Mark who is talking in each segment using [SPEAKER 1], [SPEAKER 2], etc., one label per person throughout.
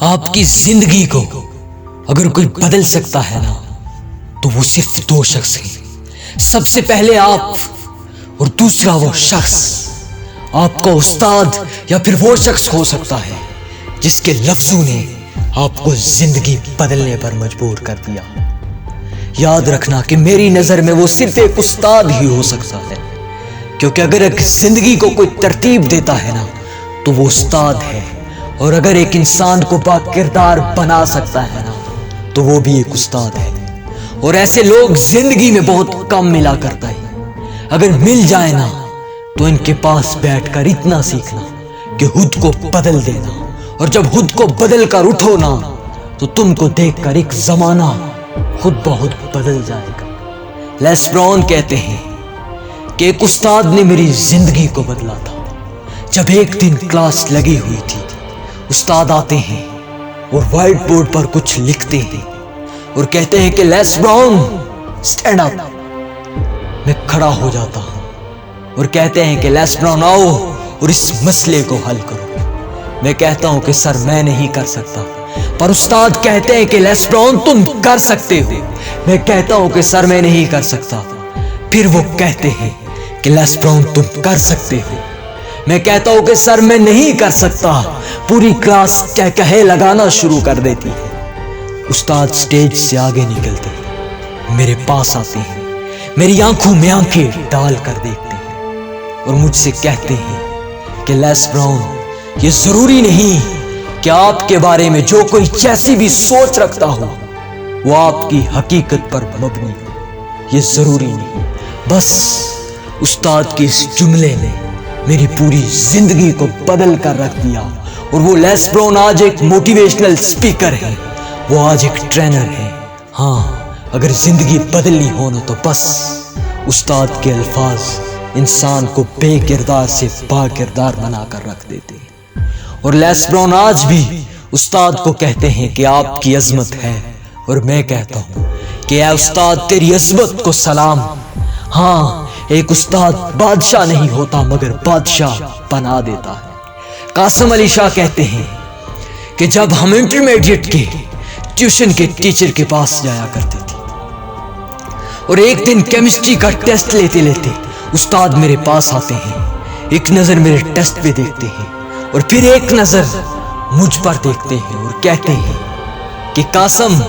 [SPEAKER 1] आपकी जिंदगी को अगर कोई बदल सकता है ना, तो वो सिर्फ दो शख्स हैं। सबसे पहले आप, और दूसरा वो शख्स आपका उस्ताद या फिर वो शख्स हो सकता है जिसके लफ्जों ने आपको जिंदगी बदलने पर मजबूर कर दिया। याद रखना कि मेरी नजर में वो सिर्फ एक उस्ताद ही हो सकता है, क्योंकि अगर एक जिंदगी को कोई तरतीब देता है ना, तो वो उस्ताद है। और अगर एक इंसान को बाकिरदार बना सकता है ना, तो वो भी एक उस्ताद है। और ऐसे लोग जिंदगी में बहुत कम मिला करता है। अगर मिल जाए ना, तो इनके पास बैठकर इतना सीखना कि खुद को बदल देना, और जब खुद को बदल कर उठो ना, तो तुमको देखकर एक जमाना खुद बहुत बदल जाएगा। लेस ब्राउन कहते हैं कि एक उस्ताद ने मेरी जिंदगी को बदला था। जब एक दिन क्लास लगी हुई थी, उस्ताद आते हैं और व्हाइट बोर्ड पर कुछ लिखते हैं और कहते हैं कि लेस ब्राउन स्टैंड अप। मैं खड़ा हो जाता हूं और कहते हैं कि लेस ब्राउन आओ और इस मसले को हल करो। मैं कहता हूं कि सर मैं नहीं कर सकता, पर उस्ताद कहते हैं कि लेस ब्राउन तुम कर सकते हो। मैं कहता हूं कि सर मैं नहीं कर सकता। फिर वो कहते हैं कि लेस ब्राउन तुम कर सकते हो। मैं कहता हूं कि सर मैं नहीं कर सकता। पूरी क्लास कहे लगाना शुरू कर देती है। उस्ताद स्टेज से आगे निकलते हैं, मेरे पास आते हैं, मेरी आंखों में आंखें डाल कर देखते हैं और मुझसे कहते हैं कि लेस ब्राउन, ये जरूरी नहीं कि आपके बारे में जो कोई जैसी भी सोच रखता हो वो आपकी हकीकत पर मबनी हो। ये जरूरी नहीं। बस उस्ताद के इस जुमले ने मेरी पूरी जिंदगी को बदल कर रख दिया। और वो लेस ब्राउन आज एक मोटिवेशनल स्पीकर है, वो आज एक ट्रेनर है। हाँ, अगर जिंदगी बदलनी हो ना, तो बस उस्ताद के अल्फाज इंसान को बेकिरदार से बाकिरदार बनाकर रख देते हैं। और लेस ब्राउन आज भी उस्ताद को कहते हैं कि आपकी अजमत है, और मैं कहता हूं कि ऐ उस्ताद तेरी अजमत को सलाम। हाँ, एक उस्ताद बादशाह नहीं होता, मगर बादशाह बना देता है। कासिम अली शाह कहते हैं कि जब हम इंटरमीडिएट के ट्यूशन के टीचर के पास जाया करते थे, और एक दिन केमिस्ट्री का टेस्ट लेते लेते उस्ताद मेरे पास आते हैं, एक नजर मेरे टेस्ट पे देखते हैं और फिर एक नजर मुझ पर देखते हैं और कहते हैं कि कासिम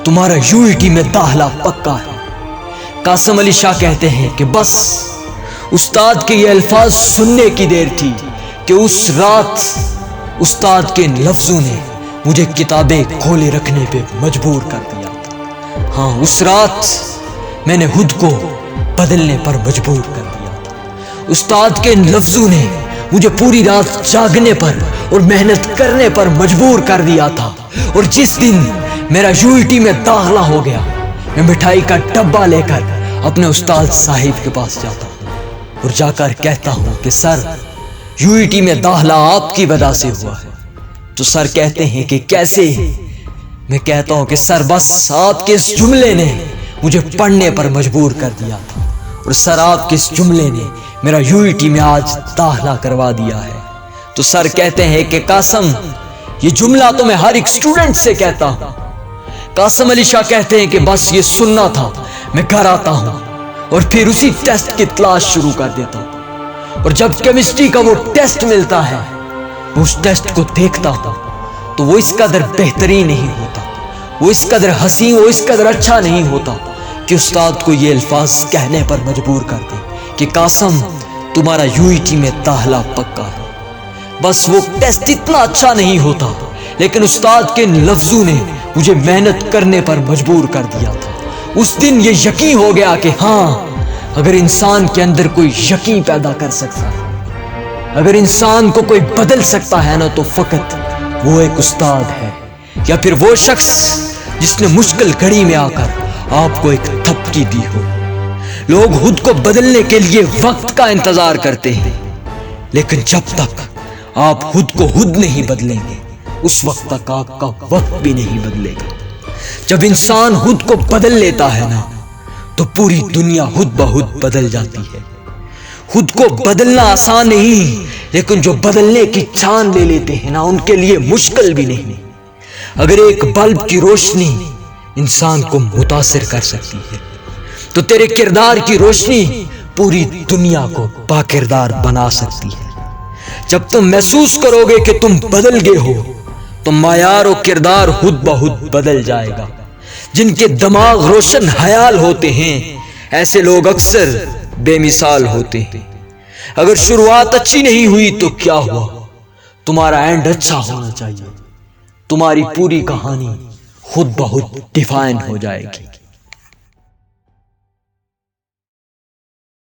[SPEAKER 1] तुम्हारा यूईटी में दाखला पक्का है। कासिम अली शाह कहते हैं कि बस उस्ताद के ये अल्फाज सुनने की देर थी कि उस रात उस्ताद के लफ्जों ने मुझे किताबें खोले रखने पे मजबूर कर दिया था। हाँ, उस रात मैंने खुद को बदलने पर मजबूर कर दिया था। उस्ताद के लफ्जों ने मुझे पूरी रात जागने पर और मेहनत करने पर मजबूर कर दिया था। और जिस दिन मेरा यूईटी में दाखला हो गया, मैं मिठाई का डब्बा लेकर अपने उस्ताद साहिब के पास जाता हूँ और जाकर कहता हूँ कि सर यूईटी में दाखला आपकी वजह से हुआ है। तो सर कहते हैं कि कैसे? मैं कहता हूँ कि सर बस आपके इस जुमले ने मुझे पढ़ने पर मजबूर कर दिया था, और सर आपके इस जुमले ने मेरा यूईटी में आज दाखला करवा दिया है। तो सर कहते हैं कि कासिम ये जुमला तो मैं हर एक स्टूडेंट से कहता हूँ। कासिम अली शाह कहते हैं कि बस ये सुनना था। मैं घर आता हूं और फिर उसी टेस्ट की तलाश शुरू कर देता हूं। और जब केमिस्ट्री का वो टेस्ट मिलता है, उस टेस्ट को देखता हूं, तो वो इस कदर बेहतरीन नहीं होता, वो इस कदर हसीन, वो इस कदर अच्छा नहीं होता कि उस्ताद को ये अल्फाज कहने पर मजबूर कर दे कि कासिम तुम्हारा यूईटी में दाखला पक्का है। बस वो टेस्ट इतना अच्छा नहीं होता, लेकिन उस्ताद के लफ्जों ने मुझे मेहनत करने पर मजबूर कर दिया था। उस दिन ये यकीन हो गया कि हाँ, अगर इंसान के अंदर कोई यकीन पैदा कर सकता है, अगर इंसान को कोई बदल सकता है ना, तो फकत वो एक उस्ताद है, या फिर वो शख्स जिसने मुश्किल घड़ी में आकर आपको एक थपकी दी हो। लोग खुद को बदलने के लिए वक्त का इंतजार करते हैं, लेकिन जब तक आप खुद को खुद नहीं बदलेंगे, उस वक्त तक आपका वक्त भी नहीं बदलेगा। जब इंसान खुद को बदल लेता है ना, तो पूरी दुनिया खुद ब खुद बदल जाती है। खुद को बदलना आसान नहीं, लेकिन जो बदलने की ठान ले लेते हैं ना, उनके लिए मुश्किल भी नहीं। अगर एक बल्ब की रोशनी इंसान को मुतासिर कर सकती है, तो तेरे किरदार की रोशनी पूरी दुनिया को बाकिरदार बना सकती है। जब तुम महसूस करोगे कि तुम बदल गए हो, तो मायार और किरदार खुद ब खुद बदल जाएगा। जिनके दिमाग रोशन ख्याल होते हैं, ऐसे लोग अक्सर बेमिसाल होते हैं। अगर शुरुआत अच्छी नहीं हुई तो क्या हुआ, तुम्हारा एंड अच्छा होना चाहिए। तुम्हारी पूरी कहानी खुद ब खुद डिफाइन हो जाएगी।